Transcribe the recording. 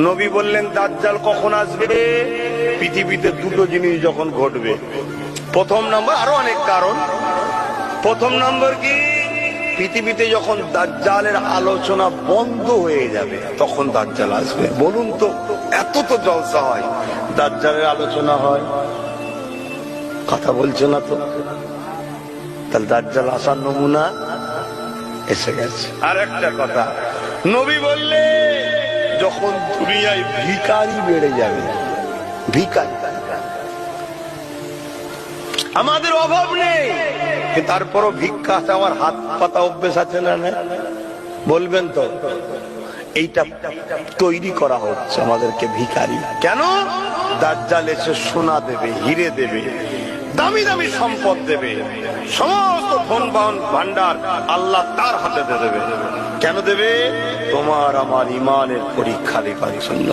নবী বললেন দাজ্জাল কখন আসবে? পৃথিবীতে দুটো জিনিস যখন ঘটবে। প্রথম নম্বর, আরো অনেক কারণ, প্রথম নম্বর কি, পৃথিবীতে যখন দাজ্জালের আলোচনা বন্ধ হয়ে যাবে তখন দাজ্জাল আসবে। বলুন তো, এত তো জলসা হয়, দাজ্জালের আলোচনা হয়, কথা বলছে না তো, তাহলে দাজ্জাল আসার নমুনা এসে গেছে। আর একটা কথা, নবী বললে যখন দুনিয়ায় ভিখারি বেড়ে যাবে, ভিখারি, আমাদের অভাব নেই তারপরও ভিক্ষা চাওয়ার হাত পাতা অভ্যেস আছে না? বলবেন তো, এইটা তৈরি করা হচ্ছে আমাদেরকে ভিখারি। কেন? দাজ্জাল এসে সোনা দেবে, হিরে দেবে, দামি দামি সম্পদ দেবে, সমস্ত ধন ভান্ডার আল্লাহ তার হাতে দেবে। কেন দেবে? তোমার আমার ইমানের পরীক্ষা দেবার জন্য।